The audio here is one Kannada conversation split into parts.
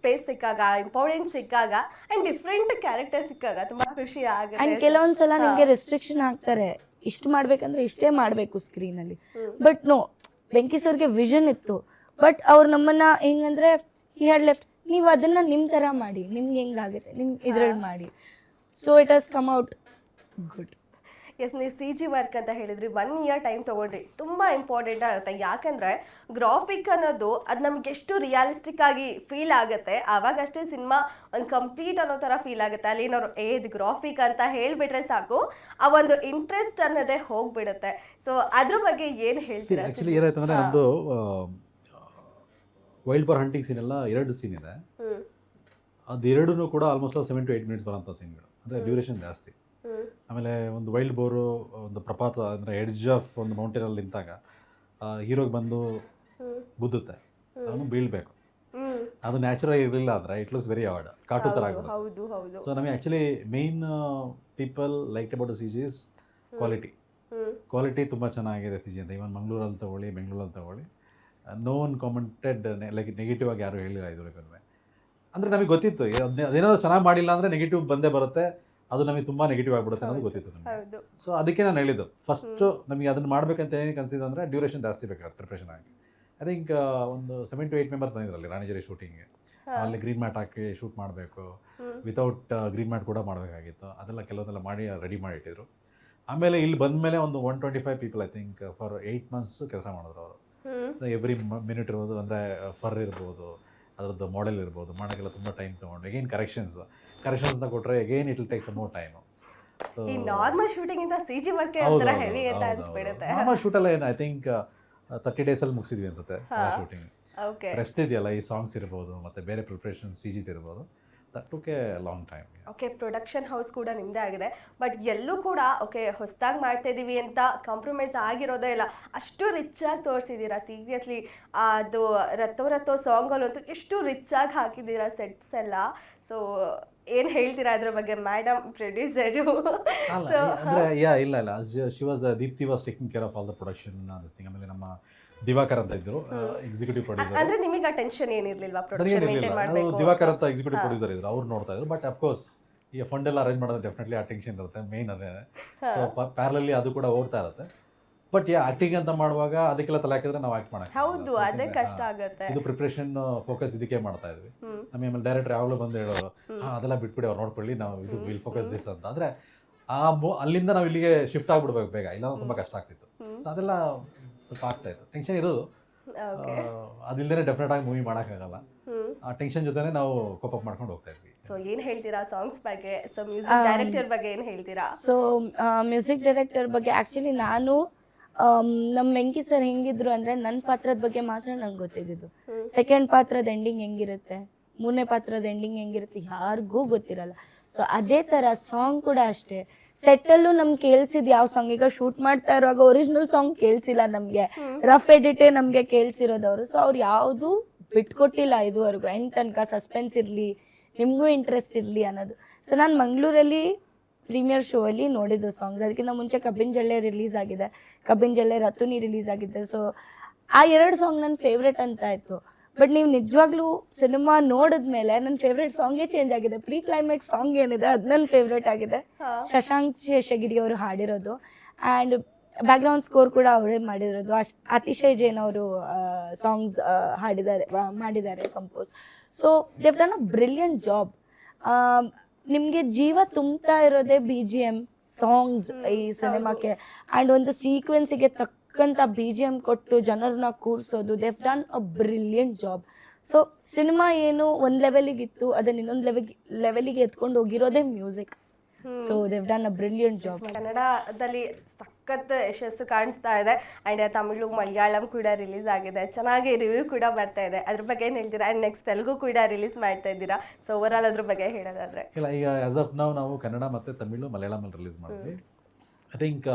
ಸ್ಪೇಸ್ ಸಿಕ್ಕಾಗ, ಇಂಪಾರ್ಟೆಂಟ್ ಸಿಕ್ಕಾಗ ಅಂಡ್ ಡಿಫ್ರೆಂಟ್ ಕ್ಯಾರೆಕ್ಟರ್ ಸಿಕ್ಕಾಗ ತುಂಬಾ ಖುಷಿ ಅಂಡ್ ಆಗುತ್ತೆ. ಕೆಲವೊಂದ್ಸಲ ನಿಮ್ಗೆ ರೆಸ್ಟ್ರಿಕ್ಷನ್ ಹಾಕ್ತಾರೆ, ಇಷ್ಟು ಮಾಡ್ಬೇಕಂದ್ರೆ ಇಷ್ಟೇ ಮಾಡಬೇಕು ಸ್ಕ್ರೀನಲ್ಲಿ. ಬಟ್ ನೋ, ವೆಂಕಿ ಸರ್ಗೆ ವಿಷನ್ ಇತ್ತು. ಬಟ್ ಅವ್ರು ನಮ್ಮನ್ನ ಹೆಂಗಂದ್ರೆ ಹಿ ಹ್ಯಾಡ್ ಲೆಫ್ಟ್, ನೀವು ಅದನ್ನ ನಿಮ್ಮ ಥರ ಮಾಡಿ, ನಿಮ್ಗೆ ಹೆಂಗಾಗುತ್ತೆ ನಿಮ್ಮ ಇದ್ರಲ್ಲಿ ಮಾಡಿ. So it has come out good. Yes, ನೀವು ಸಿ ಜಿ ವರ್ಕ್ ಅಂತ ಹೇಳಿದ್ರಿ, 1 ಇಯರ್ ಟೈಮ್ ತೊಗೊಂಡ್ರಿ. ತುಂಬ ಇಂಪಾರ್ಟೆಂಟ್ ಆಗುತ್ತೆ, ಯಾಕಂದರೆ ಗ್ರಾಫಿಕ್ ಅನ್ನೋದು ಅದು ನಮ್ಗೆ ಎಷ್ಟು ರಿಯಾಲಿಸ್ಟಿಕ್ ಆಗಿ ಫೀಲ್ ಆಗುತ್ತೆ, ಆವಾಗಷ್ಟೇ ಸಿನಿಮಾ ಒಂದು ಕಂಪ್ಲೀಟ್ ಅನ್ನೋ ಥರ ಫೀಲ್ ಆಗುತ್ತೆ. ಅಲ್ಲಿ ಏನಾದ್ರು ಇದು ಗ್ರಾಫಿಕ್ ಅಂತ ಹೇಳಿಬಿಟ್ರೆ ಸಾಕು, ಆ ಒಂದು ಇಂಟ್ರೆಸ್ಟ್ ಅನ್ನೋದೇ ಹೋಗ್ಬಿಡುತ್ತೆ. ಸೊ ಅದ್ರ ಬಗ್ಗೆ ಏನು ಹೇಳ್ತೀರಾ? ಆ್ಯಕ್ಚುಲಿ ಏನಾಯ್ತು ಅಂದರೆ ನಮ್ಮದು ವೈಲ್ಡ್ ಬಾರ್ ಹಂಟಿಂಗ್ ಸೀನ್ ಎಲ್ಲ 2 ಸೀನ್ ಇದೆ. ಅದೆರಡೂ ಕೂಡ ಆಲ್ಮೋಸ್ಟ್ 7 to 8 ಮಿನಿಟ್ಸ್ ಬರೋಂಥ ಸೀನ್ಗಳು, ಅಂದರೆ ಡ್ಯೂರೇಷನ್ ಜಾಸ್ತಿ. ಆಮೇಲೆ ಒಂದು ವೈಲ್ಡ್ ಬೋರು ಒಂದು ಪ್ರಪಾತ ಅಂದರೆ ಎಡ್ಜ್ ಆಫ್ ಒಂದು ಮೌಂಟೇನಲ್ಲಿ ನಿಂತಾಗ ಹೀರೋಗೆ ಬಂದು ಗುದ್ದುತ್ತೆ, ಅವನು ಬೀಳಬೇಕು. ಅದು ನ್ಯಾಚುರಲ್ ಇರಲಿಲ್ಲ ಅಂದರೆ it looks very odd, cartoon ಥರ ಆಗ್ಬೋದು. ಸೊ ನಮಗೆ actually main people like about the C G is quality ತುಂಬ ಚೆನ್ನಾಗಿದೆ ಸಿ ಜಿ ಅಂತ. ಇವನ್ ಮಂಗಳೂರಲ್ಲಿ ತೊಗೊಳ್ಳಿ, ಬೆಂಗಳೂರಲ್ಲಿ ತೊಗೊಳ್ಳಿ, ನೋ ಒನ್ ಕಾಮೆಂಟೆಡ್ ಲೈಕ್ ನೆಗೆಟಿವ್ ಆಗಿ ಯಾರು ಹೇಳಿಲ್ಲ ಇದುವರೆಗೂ. ಅಂದರೆ ನಮಗೆ ಗೊತ್ತಿತ್ತು ಅದೇನಾದ್ರು ಚೆನ್ನಾಗಿ ಮಾಡಿಲ್ಲ ಅಂದರೆ ನೆಗೆಟಿವ್ ಬಂದೇ ಬರುತ್ತೆ, ಅದು ನಮಗೆ ತುಂಬ ನೆಗೆಟಿವ್ ಆಗಿಬಿಡುತ್ತೆ ಅನ್ನೋದು ಗೊತ್ತಿತ್ತು ನಮಗೆ. ಸೊ ಅದಕ್ಕೆ ನಾನು ಹೇಳಿದ್ದು ಫಸ್ಟು ನಮಗೆ ಅದನ್ನು ಮಾಡಬೇಕಂತ ಏನಕ್ಕೆ ಅನಿಸಿದ್ದು ಅಂದರೆ ಡ್ಯೂರೇಷನ್ ಜಾಸ್ತಿ ಬೇಕಾಗುತ್ತೆ ಪ್ರಿಪ್ರೇಷನ್ ಆಗಿ. ಐ ಥಿಂಕ್ ಒಂದು 7 to 8 ಮೆಂಬರ್ಸ್ ಬಂದಿದ್ರಲ್ಲಿ ರಾಣಿಜರಿ ಶೂಟಿಂಗ್ಗೆ. ಅಲ್ಲಿ ಗ್ರೀನ್ ಮ್ಯಾಟ್ ಹಾಕಿ ಶೂಟ್ ಮಾಡಬೇಕು, ವಿತೌಟ್ ಗ್ರೀನ್ ಮ್ಯಾಟ್ ಕೂಡ ಮಾಡಬೇಕಾಗಿತ್ತು. ಅದೆಲ್ಲ ಕೆಲವೊಂದೆಲ್ಲ ಮಾಡಿ ರೆಡಿ ಮಾಡಿ ಇಟ್ಟಿದ್ರು. ಆಮೇಲೆ ಇಲ್ಲಿ ಬಂದ ಮೇಲೆ ಒಂದು 125 people I think for 8 months ಕೆಲಸ ಮಾಡಿದ್ರು ಅವರು. ಎವ್ರಿ ಮಿನಿಟ್ ಇರ್ಬೋದು, ಅಂದರೆ ಫರ್ ಇರ್ಬೋದು, ಅದರದ್ದು ಮಾಡೆಲ್ ಇರ್ಬೋದು, ಮಾಡೋಕ್ಕೆಲ್ಲ ತುಂಬ ಟೈಮ್ ತೊಗೊಂಡು ಅಗೇನ್ ಕರೆಕ್ಷನ್ಸ್ ಅಂತ ಕೊಟ್ಟರೆ again it will take some more time. So ಈ ನಾರ್ಮಲ್ ಶೂಟಿಂಗ್ ಇಂದ ಸಿ ಜಿ ವರ್ಕ್ ಒಂಥರ ಹೆವಿ ಅಂತ ಅನ್ಸ್ಬಿಡುತ್ತೆ. ನಾರ್ಮಲ್ ಶೂಟೆಲ್ಲ ಏನು ಐ ಥಿಂಕ್ 30 ಡೇಸಲ್ಲಿ ಮುಗಿಸಿದ್ವಿ ಅನ್ಸುತ್ತೆ ಶೂಟಿಂಗ್. ರೆಸ್ಟ್ ಇದೆಯಲ್ಲ, ಈ ಸಾಂಗ್ಸ್ ಇರ್ಬೋದು ಮತ್ತು ಬೇರೆ ಪ್ರಿಪ್ರೇಷನ್ ಸಿ ಜಿದು ಇರ್ಬೋದು, that took A long time. Okay, production house ಕೂಡ ನಿಮ್ಮದೇ ಆಗಿದೆ, ಬಟ್ ಎಲ್ಲೂ ಕೂಡ ಓಕೆ ಹೊಸದಾಗಿ ಮಾಡ್ತಾ ಇದ್ದೀವಿ ಅಂತ ಕಾಂಪ್ರಮೈಸ್ ಆಗಿರೋದೇ ಇಲ್ಲ. ಅಷ್ಟು ರಿಚ್ ಆಗಿ ತೋರಿಸಿದ್ದೀರಾ, ಸೀರಿಯಸ್ಲಿ. ಅದು ರತ್ತೋ ಸಾಂಗಲ್ಲಂತೂ ಎಷ್ಟು ರಿಚ್ ಆಗಿ ಹಾಕಿದ್ದೀರಾ ಸೆಟ್ಸ್ ಎಲ್ಲ. ಸೊ ಏನು ಹೇಳ್ತೀರಾ ಅದ್ರ ಬಗ್ಗೆ ಮೇಡಮ್ ಪ್ರೊಡ್ಯೂಸರು? ಅಂದರೆ ಇಲ್ಲ she was Deepti was taking care of all the production this thing. ಆಮೇಲೆ ನಮ್ಮ ದಿವಾಕರ್ ಅಂತ ಇದ್ದರು ಎಕ್ಸಿಕ್ಯೂಟಿವ್ ಪ್ರೊಡ್ಯೂಸರ್. ಅಂದ್ರೆ ನಿಮಗೆ ಆ ಟೆನ್ಷನ್ ಏನಿರಲಿಲ್ವಾ ಪ್ರೊಡಕ್ಷನ್ ಮೇಂಟೈನ್ ಮಾಡಬೇಕು? ದಿವಾಕರ್ ಅಂತ ಎಕ್ಸಿಕ್ಯೂಟಿವ್ ಪ್ರೊಡ್ಯೂಸರ್ ಇದ್ರು, ಅವ್ರು ನೋಡ್ತಾ ಇದ್ರು. ಬಟ್ ಅಫ್ಕೋರ್ಸ್ ಈ ಫಂಡ್ ಎಲ್ಲ ಅರೇಂಜ್ ಮಾಡೋದು ಡೆಫಿನೆಟ್ಲಿ ಆ ಟೆನ್ಷನ್ ಇರುತ್ತೆ, ಮೇನ್ ಅದೇ. ಸೊ ಪ್ಯಾರಲಲ್ಲಿ ಅದು ಕೂಡ ಓಡ್ತಾ ಇರುತ್ತೆ. ಬಟ್ ಆಕ್ಟಿಂಗ್ ಅಂತ ಮಾಡುವಾಗ ಅದಕ್ಕೆಲ್ಲ ತಲೆ ಹಾಕಿದ್ರೆ ನಾವು ಆಕ್ಟ್ ಮಾಡಕ್ಕೆ ಹೌದು, ಅದೇ ಕಷ್ಟ ಆಗುತ್ತೆ. ಇದು ಪ್ರಿಪ್ರೇಷನ್ ಫೋಕಸ್ ಇದಕ್ಕೆ ಮಾಡ್ತಾ ಇದ್ವಿ. ನಮಗೆ ಆಮೇಲೆ ಡೈರೆಕ್ಟರ್ ಯಾವಾಗಲೂ ಬಂದು ಹೇಳೋರು, ಅದೆಲ್ಲ ಬಿಟ್ಬಿಡಿ, ಅವ್ರು ನೋಡ್ಕೊಳ್ಳಿ, ನಾವು ಇದು ವಿಲ್ ಫೋಕಸ್ ದಿಸ್ ಅಂತ. ಅಂದರೆ ಅಲ್ಲಿಂದ ನಾವು ಇಲ್ಲಿಗೆ ಶಿಫ್ಟ್ ಆಗ್ಬಿಡ್ಬೇಕು ಬೇಗ, ಇಲ್ಲ ತುಂಬ ಕಷ್ಟ ಆಗ್ತಿತ್ತು. ಸೊ ಅದೆಲ್ಲ ಸ್ವಲ್ಪ ಆಗ್ತಾ ಇತ್ತು, ಟೆನ್ಷನ್ ಇರೋದು. ಅದಿಲ್ಲದೇ ಡೆಫಿನೆಟ್ ಆಗಿ ಮೂವಿ ಮಾಡೋಕ್ಕಾಗಲ್ಲ. ಆ ಟೆನ್ಷನ್ ಜೊತೆನೇ ನಾವು ಕೋಪ್ ಅಪ್ ಮಾಡ್ಕೊಂಡು ಹೋಗ್ತಾ ಇದ್ವಿ. ಸೊ ಏನು ಹೇಳ್ತೀರಾ ಸಾಂಗ್ಸ್ ಬಗ್ಗೆ? ಸೊ ಮ್ಯೂಸಿಕ್ ಡೈರೆಕ್ಟರ್ ಬಗ್ಗೆ ಏನು ಹೇಳ್ತೀರಾ? ಸೊ ಮ್ಯೂಸಿಕ್ ಡೈರೆಕ್ಟರ್ ಬಗ್ಗೆ ಆ್ಯಕ್ಚುಲಿ ನಾನು ನಮ್ಮ ವೆಂಕಿ ಸರ್ ಹೆಂಗಿದ್ರು ಅಂದರೆ ನನ್ನ ಪಾತ್ರದ ಬಗ್ಗೆ ಮಾತ್ರ ನಂಗೆ ಗೊತ್ತಿದ್ದು. ಸೆಕೆಂಡ್ ಪಾತ್ರದ ಎಂಡಿಂಗ್ ಹೆಂಗಿರುತ್ತೆ, 3ನೇ ಪಾತ್ರದ ಎಂಡಿಂಗ್ ಹೆಂಗಿರುತ್ತೆ ಯಾರಿಗೂ ಗೊತ್ತಿರಲ್ಲ. ಸೊ ಅದೇ ಥರ ಸಾಂಗ್ ಕೂಡ ಅಷ್ಟೇ. ಸೆಟ್ಟಲ್ಲೂ ನಮ್ಗೆ ಕೇಳಿಸಿದ್ದು ಯಾವ ಸಾಂಗ್, ಈಗ ಶೂಟ್ ಮಾಡ್ತಾ ಇರುವಾಗ ಒರಿಜಿನಲ್ ಸಾಂಗ್ ಕೇಳಿಸಿಲ್ಲ ನಮಗೆ, ರಫ್ ಎಡಿಟೇ ನಮಗೆ ಕೇಳಿಸಿರೋದವರು. ಸೊ ಅವ್ರು ಯಾವುದೂ ಬಿಟ್ಕೊಟ್ಟಿಲ್ಲ ಇದುವರೆಗೂ, ಎಂಡ್ ತನಕ ಸಸ್ಪೆನ್ಸ್ ಇರಲಿ, ನಿಮಗೂ ಇಂಟ್ರೆಸ್ಟ್ ಇರಲಿ ಅನ್ನೋದು. ಸೊ ನಾನು ಮಂಗಳೂರಲ್ಲಿ ಪ್ರೀಮಿಯರ್ ಶೋ ಅಲ್ಲಿ ನೋಡಿದ್ದು ಸಾಂಗ್ಸ್. ಅದಕ್ಕಿಂತ ಮುಂಚೆ ಕಬ್ಬಿನ ಜಲ್ಲೆ ರಿಲೀಸ್ ಆಗಿದೆ, ಕಬ್ಬಿನ ಜಲ್ಲೆ ರತುನಿ ರಿಲೀಸ್ ಆಗಿದೆ. ಸೊ ಆ 2 ಸಾಂಗ್ ನನ್ನ ಫೇವ್ರೆಟ್ ಅಂತ ಆಯಿತು. ಬಟ್ ನೀವು ನಿಜವಾಗ್ಲೂ ಸಿನಿಮಾ ನೋಡಿದ್ಮೇಲೆ ನನ್ನ ಫೇವ್ರೆಟ್ ಸಾಂಗೇ ಚೇಂಜ್ ಆಗಿದೆ. ಪ್ರೀ ಕ್ಲೈಮ್ಯಾಕ್ಸ್ ಸಾಂಗ್ ಏನಿದೆ ಅದು ನನ್ನ ಫೇವ್ರೆಟ್ ಆಗಿದೆ, ಶಶಾಂಕ್ ಶೇಷಗಿರಿ ಅವರು ಹಾಡಿರೋದು. ಆ್ಯಂಡ್ ಬ್ಯಾಕ್ಗ್ರೌಂಡ್ ಸ್ಕೋರ್ ಕೂಡ ಅವರೇ ಮಾಡಿರೋದು. ಅತಿಶಯ್ ಜೈನ್ ಅವರು ಸಾಂಗ್ಸ್ ಮಾಡಿದ್ದಾರೆ compose. So Dev done a brilliant job. ನಿಮಗೆ ಜೀವ ತುಂಬ್ತಾ ಇರೋದೇ BGM ಸಾಂಗ್ಸ್ ಈ ಸಿನಿಮಾಕ್ಕೆ. ಆ್ಯಂಡ್ ಒಂದು ಸೀಕ್ವೆನ್ಸಿಗೆ ತಕ್ಕಂಥ BGM ಕೊಟ್ಟು ಜನರನ್ನ ಕೂರಿಸೋದು, they've done a brilliant job. So cinema ಏನು ಒಂದು ಲೆವೆಲಿಗಿತ್ತು, ಅದನ್ನ ಇನ್ನೊಂದು ಲೆವೆಲಿಗೆ ಎತ್ಕೊಂಡು ಹೋಗಿರೋದೇ music. So Dev done a brilliant job. ಕನ್ನಡದಲ್ಲಿ ಸಖತ್ ಯಶಸ್ಸು ಕಾಣಿಸ್ತಾ ಇದೆ. ಆ್ಯಂಡ್ ತಮಿಳು, ಮಲಯಾಳಂ ಕೂಡ ರಿಲೀಸ್ ಆಗಿದೆ, ಚೆನ್ನಾಗಿ ರಿವ್ಯೂ ಕೂಡ ಬರ್ತಾ ಇದೆ. ಅದ್ರ ಬಗ್ಗೆ ಏನು ಹೇಳ್ತೀರಾ? ಆ್ಯಂಡ್ ನೆಕ್ಸ್ಟ್ ತೆಲುಗು ಕೂಡ ರಿಲೀಸ್ ಮಾಡ್ತಾ ಇದ್ದೀರಾ. ಸೊ ಓವರಾಲ್ ಅದ್ರ ಬಗ್ಗೆ ಹೇಳೋದಾದ್ರೆ? ಇಲ್ಲ, ಈಗ ಆಸ್ ಆಫ್ ನಾವು ಕನ್ನಡ ಮತ್ತು ತಮಿಳು, ಮಲಯಾಳಮಲ್ಲಿ ರಿಲೀಸ್ ಮಾಡಿದ್ವಿ. I think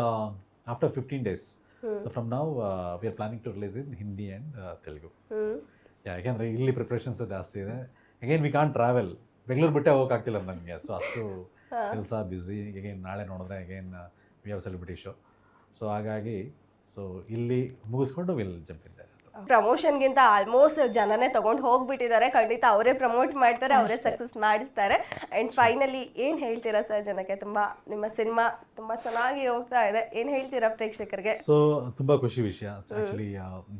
after 15 days. So from ನಾವು we are planning to release in Hindi and Telugu. ಯಾಕೆಂದರೆ ಇಲ್ಲಿ ಪ್ರಿಪ್ರೇಷನ್ಸ್ ಜಾಸ್ತಿ ಇದೆ. Again we can't travel, Bengaluru ಬಿಟ್ಟೆ ಹೋಗೋಕ್ಕಾಗ್ತಿಲ್ಲ ನಮಗೆ. ಸೊ ಅಷ್ಟು ಕೆಲಸ ಬ್ಯುಸಿ. ಅಗೇನ್ ನಾಳೆ ನೋಡಿದ್ರೆ again we have celebrity show. So ಹಾಗಾಗಿ ಸೊ ಇಲ್ಲಿ ಮುಗಿಸ್ಕೊಂಡು ವಿಲ್ ಜಂಪ್ ಇನ್ ದೇರ್. ಪ್ರಮೋಷನ್ಗಿಂತ ಆಲ್ಮೋಸ್ಟ್ ಜನನೇ ತಗೊಂಡು ಹೋಗ್ಬಿಟ್ಟಿದ್ದಾರೆ. ಖಂಡಿತ ಅವರೇ ಪ್ರಮೋಟ್ ಮಾಡ್ತಾರೆ, ಅವರೇ ಸಕ್ಸಸ್ ಮಾಡಿಸ್ತಾರೆ. ಅಂಡ್ ಫೈನಲಿ ಏನ್ ಹೇಳ್ತೀರಾ ಸರ್ ಜನಕ್ಕೆ? ತುಂಬಾ ನಿಮ್ಮ ಸಿನಿಮಾ ತುಂಬಾ ಚೆನ್ನಾಗಿ ಹೋಗ್ತಾ ಇದೆ, ಏನ್ ಹೇಳ್ತೀರಾ ಪ್ರೇಕ್ಷಕರಿಗೆ? ಸೊ ತುಂಬ ಖುಷಿ ವಿಷಯ ಆ್ಯಕ್ಚುಲಿ.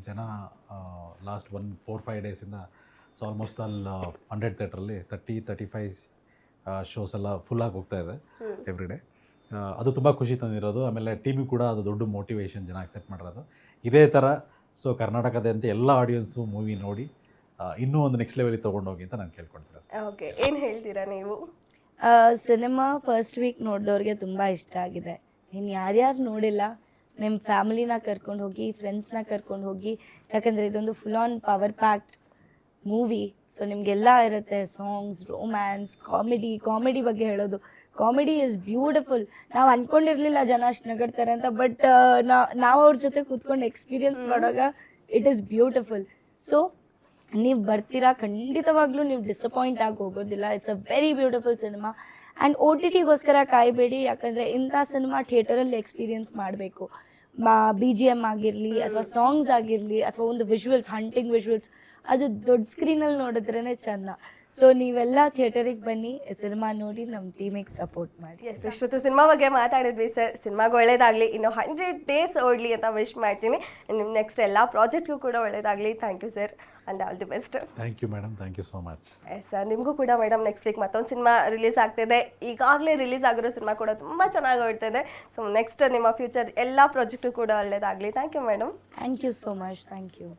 ಜನ ಲಾಸ್ಟ್ 4-5 ಡೇಸಿಂದ ಸೊ ಆಲ್ಮೋಸ್ಟ್ ಆಲ್ 100 ಥಿಯೇಟ್ರಲ್ಲಿ 35 ಶೋಸ್ ಎಲ್ಲ ಫುಲ್ಲಾಗಿ ಹೋಗ್ತಾ ಇದೆ ಎವ್ರಿ ಡೇ. ಅದು ತುಂಬ ಖುಷಿ ತಂದಿರೋದು. ಆಮೇಲೆ ಟೀಮಿಗೆ ಕೂಡ ಅದು ದೊಡ್ಡ ಮೋಟಿವೇಶನ್ ಜನ ಅಕ್ಸೆಪ್ಟ್ ಮಾಡಿರೋದು. ಇದೇ ಥರ ಸೊ ಕರ್ನಾಟಕದಂತ ಎಲ್ಲ ಆಡಿಯನ್ಸು ಮೂವಿ ನೋಡಿ ಇನ್ನೂ ಒಂದು ನೆಕ್ಸ್ಟ್ ಲೆವೆಲಿಗೆ ತೊಗೊಂಡೋಗಿ ಅಂತ ನಾನು ಕೇಳ್ಕೊಳ್ತೀನಿ ಅಷ್ಟೇ. ಓಕೆ, ಏನ್ ಹೇಳ್ತೀರಾ ನೀವು? ಸಿನಿಮಾ ಫಸ್ಟ್ ವೀಕ್ ನೋಡಿದವ್ರಿಗೆ ತುಂಬ ಇಷ್ಟ ಆಗಿದೆ. ಇನ್ನು ಯಾರ್ಯಾರು ನೋಡಿಲ್ಲ ನಿಮ್ಮ ಫ್ಯಾಮಿಲಿನ ಕರ್ಕೊಂಡು ಹೋಗಿ, ಫ್ರೆಂಡ್ಸ್ನ ಕರ್ಕೊಂಡು ಹೋಗಿ. ಯಾಕಂದರೆ ಇದೊಂದು full on power packed movie. So ನಿಮಗೆಲ್ಲ ಇರುತ್ತೆ, ಸಾಂಗ್ಸ್, ರೊಮ್ಯಾನ್ಸ್, ಕಾಮಿಡಿ ಬಗ್ಗೆ ಹೇಳೋದು. Comedy is beautiful. ನಾವು ಅಂದ್ಕೊಂಡಿರಲಿಲ್ಲ ಜನ ಅಷ್ಟು ನಗಡ್ತಾರೆ ಅಂತ, ಬಟ್ ನಾವು ಅವ್ರ ಜೊತೆ ಕೂತ್ಕೊಂಡು ಎಕ್ಸ್ಪೀರಿಯನ್ಸ್ ಮಾಡುವಾಗ ಇಟ್ ಈಸ್ ಬ್ಯೂಟಿಫುಲ್. ಸೊ ನೀವು ಬರ್ತೀರಾ, ಖಂಡಿತವಾಗ್ಲೂ ನೀವು ಡಿಸಪಾಯಿಂಟ್ ಆಗಿ ಹೋಗೋದಿಲ್ಲ. It's a very beautiful cinema. And OTTಗೋಸ್ಕರ ಕಾಯಬೇಡಿ, ಯಾಕಂದರೆ ಇಂಥ ಸಿನಿಮಾ ಥಿಯೇಟರಲ್ಲಿ ಎಕ್ಸ್ಪೀರಿಯನ್ಸ್ ಮಾಡಬೇಕು. BGM ಆಗಿರಲಿ ಅಥವಾ ಸಾಂಗ್ಸ್ ಆಗಿರಲಿ ಅಥವಾ ಒಂದು ವಿಜುವಲ್ಸ್, ಹಂಟಿಂಗ್ ವಿಜುವಲ್ಸ್, ಅದು ದೊಡ್ಡ ಸ್ಕ್ರೀನಲ್ಲಿ ನೋಡಿದ್ರೇ ಚೆಂದ. ಸೊ ನೀವೆಲ್ಲ ಥಿಯೇಟರಿಗೆ ಬನ್ನಿ, ಸಿನಿಮಾ ನೋಡಿ, ನಮ್ಮ ಟೀಮಿಗೆ ಸಪೋರ್ಟ್ ಮಾಡಿ. ಎಸ್, ಇಷ್ಟೊತ್ತು ಸಿನಿಮಾ ಬಗ್ಗೆ ಮಾತಾಡಿದ್ವಿ ಸರ್. ಸಿನಿಮಾಗೆ ಒಳ್ಳೇದಾಗಲಿ, ಇನ್ನು 100 ಡೇಸ್ ಓಡಲಿ ಅಂತ ವಿಶ್ ಮಾಡ್ತೀನಿ. ನಿಮ್ಮ ನೆಕ್ಸ್ಟ್ ಎಲ್ಲ ಪ್ರಾಜೆಕ್ಟ್ಗೂ ಕೂಡ ಒಳ್ಳೇದಾಗಲಿ. Thank you sir and all the best. Thank you madam, thank you so much. Yes sir, ನಿಮಗೂ ಕೂಡ ಮೇಡಮ್ ನೆಕ್ಸ್ಟ್ ವೀಕ್ ಮತ್ತೊಂದು ಸಿನಿಮಾ ರಿಲೀಸ್ ಆಗ್ತಿದೆ. ಈಗಾಗಲೇ ರಿಲೀಸ್ ಆಗಿರೋ ಸಿನಿಮಾ ಕೂಡ ತುಂಬ ಚೆನ್ನಾಗಿ ಹೊಡ್ತಿದೆ. ಸೊ ನೆಕ್ಸ್ಟ್ ನಿಮ್ಮ ಫ್ಯೂಚರ್ ಎಲ್ಲ ಪ್ರಾಜೆಕ್ಟು ಕೂಡ ಒಳ್ಳೇದಾಗಲಿ. Thank you madam. Thank you so much. Thank you.